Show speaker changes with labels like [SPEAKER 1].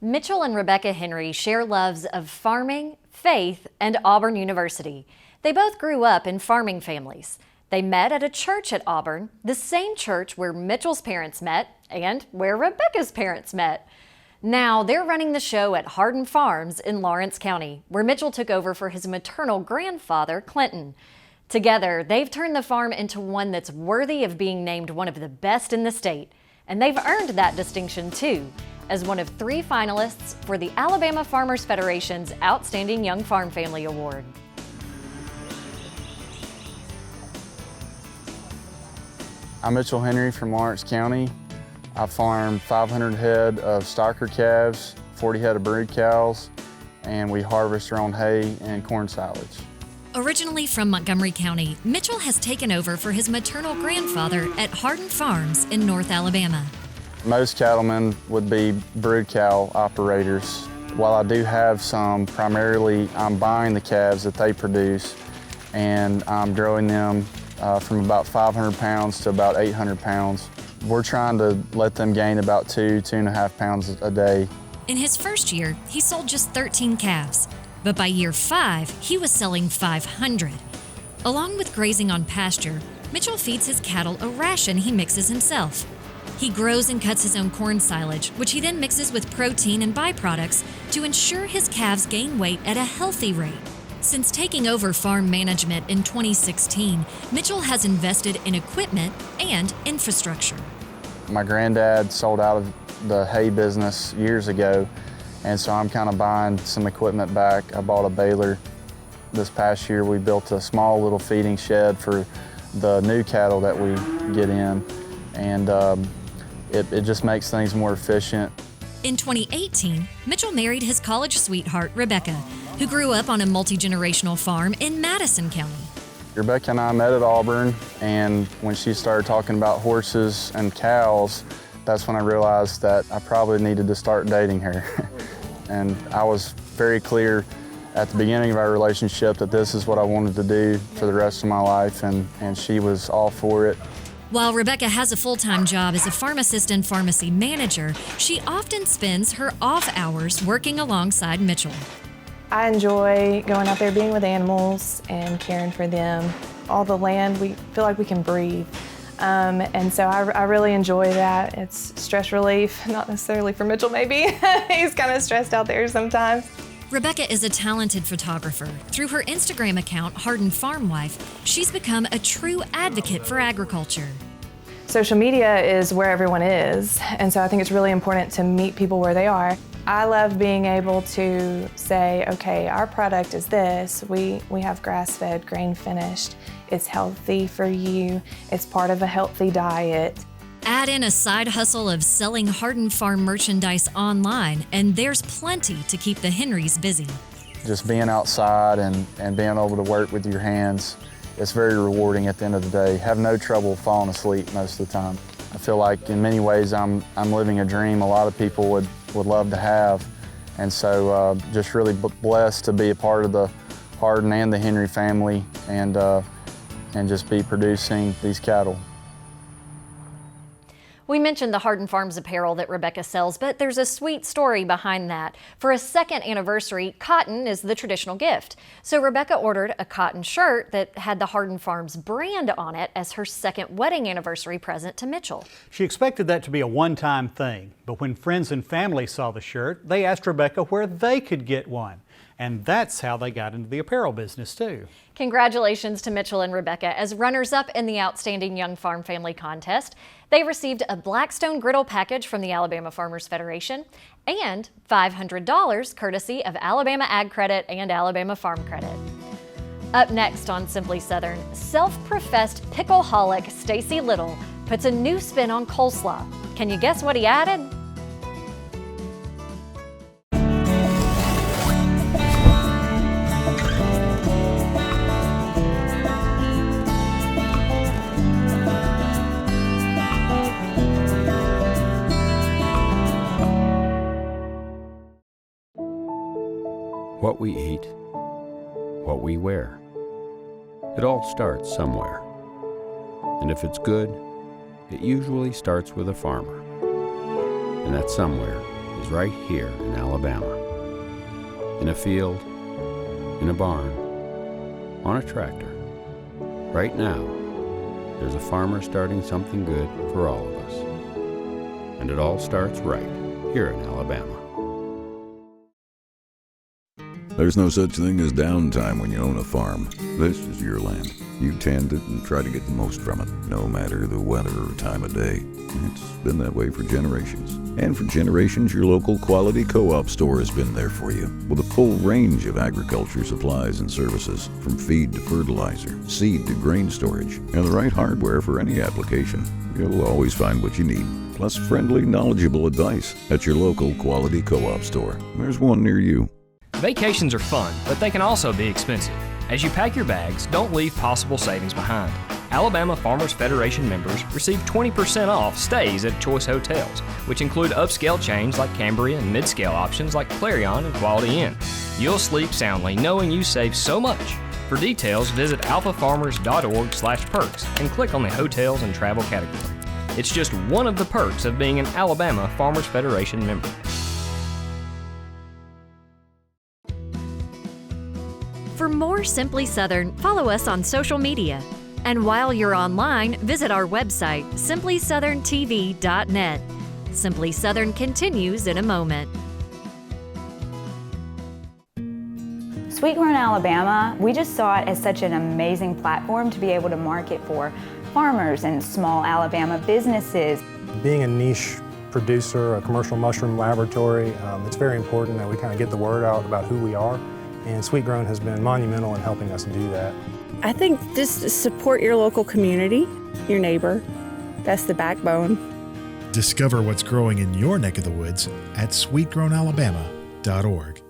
[SPEAKER 1] Mitchell and Rebecca Henry share loves of farming, faith, and Auburn University. They both grew up in farming families. They met at a church at Auburn, the same church where Mitchell's parents met and where Rebecca's parents met. Now they're running the show at Hardin Farms in Lawrence County, where Mitchell took over for his maternal grandfather, Clinton. Together, they've turned the farm into one that's worthy of being named one of the best in the state. And they've earned that distinction too, as one of 3 finalists for the Alabama Farmers Federation's Outstanding Young Farm Family Award.
[SPEAKER 2] I'm Mitchell Henry from Lawrence County. I farm 500 head of stocker calves, 40 head of brood cows, and we harvest our own hay and corn silage.
[SPEAKER 1] Originally from Montgomery County, Mitchell has taken over for his maternal grandfather at Hardin Farms in North Alabama.
[SPEAKER 2] Most cattlemen would be brood cow operators. While I do have some, primarily I'm buying the calves that they produce, and I'm growing them from about 500 pounds to about 800 pounds. We're trying to let them gain about 2.5 pounds a day.
[SPEAKER 1] In his first year, he sold just 13 calves, but by year 5, he was selling 500. Along with grazing on pasture, Mitchell feeds his cattle a ration he mixes himself. He grows and cuts his own corn silage, which he then mixes with protein and byproducts to ensure his calves gain weight at a healthy rate. Since taking over farm management in 2016, Mitchell has invested in equipment and infrastructure.
[SPEAKER 2] My granddad sold out of the hay business years ago, and so I'm kind of buying some equipment back. I bought a baler. This past year we built a small little feeding shed for the new cattle that we get in, and it just makes things more efficient.
[SPEAKER 1] In 2018, Mitchell married his college sweetheart, Rebecca, who grew up on a multi-generational farm in Madison County.
[SPEAKER 2] Rebecca and I met at Auburn, and when she started talking about horses and cows, that's when I realized that I probably needed to start dating her. And I was very clear at the beginning of our relationship that this is what I wanted to do for the rest of my life, and she was all for it.
[SPEAKER 1] While Rebecca has a full-time job as a pharmacist and pharmacy manager, she often spends her off hours working alongside Mitchell.
[SPEAKER 3] I enjoy going out there, being with animals and caring for them. All the land, we feel like we can breathe. And so I really enjoy that. It's stress relief, not necessarily for Mitchell maybe. He's kind of stressed out there sometimes.
[SPEAKER 1] Rebecca is a talented photographer. Through her Instagram account, Hardin Farm Wife, she's become a true advocate for agriculture.
[SPEAKER 3] Social media is where everyone is, and so I think it's really important to meet people where they are. I love being able to say, okay, our product is this. We have grass-fed, grain-finished. It's healthy for you. It's part of a healthy diet.
[SPEAKER 1] Add in a side hustle of selling Hardin Farm merchandise online, and there's plenty to keep the Henrys busy.
[SPEAKER 2] Just being outside and being able to work with your hands, it's very rewarding at the end of the day. Have no trouble falling asleep most of the time. I feel like in many ways I'm living a dream a lot of people would love to have. And so just really blessed to be a part of the Hardin and the Henry family and just be producing these cattle.
[SPEAKER 1] We mentioned the Hardin Farms apparel that Rebecca sells, but there's a sweet story behind that. For a second anniversary, cotton is the traditional gift. So Rebecca ordered a cotton shirt that had the Hardin Farms brand on it as her second wedding anniversary present to Mitchell.
[SPEAKER 4] She expected that to be a one-time thing, but when friends and family saw the shirt, they asked Rebecca where they could get one. And that's how they got into the apparel business too. Congratulations
[SPEAKER 1] to Mitchell and Rebecca as runners-up in the Outstanding Young Farm Family Contest. They received a Blackstone griddle package from the Alabama Farmers Federation and $500 courtesy of Alabama Ag Credit and Alabama Farm Credit. Up next on Simply Southern, self-professed pickle-holic Stacy Little puts a new spin on coleslaw. Can you guess what he added?
[SPEAKER 5] What we eat, what we wear. It all starts somewhere. And if it's good, it usually starts with a farmer. And that somewhere is is right here in Alabama. In a field, in a barn, on a tractor. Right now, there's a farmer starting something good for all of us. And it all starts right here in Alabama.
[SPEAKER 6] There's no such thing as downtime when you own a farm. This is your land. You tend it and try to get the most from it, no matter the weather or time of day. It's been that way for generations. And for generations, your local quality co-op store has been there for you, with a full range of agriculture supplies and services, from feed to fertilizer, seed to grain storage, and the right hardware for any application. You'll always find what you need, plus friendly, knowledgeable advice at your local quality co-op store. There's one near you.
[SPEAKER 7] Vacations are fun, but they can also be expensive. As you pack your bags, don't leave possible savings behind. Alabama Farmers Federation members receive 20% off stays at choice hotels, which include upscale chains like Cambria and mid-scale options like Clarion and Quality Inn. You'll sleep soundly knowing you save so much. For details, visit alphafarmers.org/perks and click on the hotels and travel category. It's just one of the perks of being an Alabama Farmers Federation member.
[SPEAKER 1] For more Simply Southern, follow us on social media. And while you're online, visit our website, simplysouthern.tv.net. Simply Southern continues in a moment.
[SPEAKER 8] Sweet Grown Alabama, we just saw it as such an amazing platform to be able to market for farmers and small Alabama businesses.
[SPEAKER 9] Being a niche producer, a commercial mushroom laboratory, it's very important that we kind of get the word out about who we are. And Sweet Grown has been monumental in helping us do that.
[SPEAKER 10] I think just support your local community, your neighbor. That's the backbone.
[SPEAKER 11] Discover what's growing in your neck of the woods at sweetgrownalabama.org.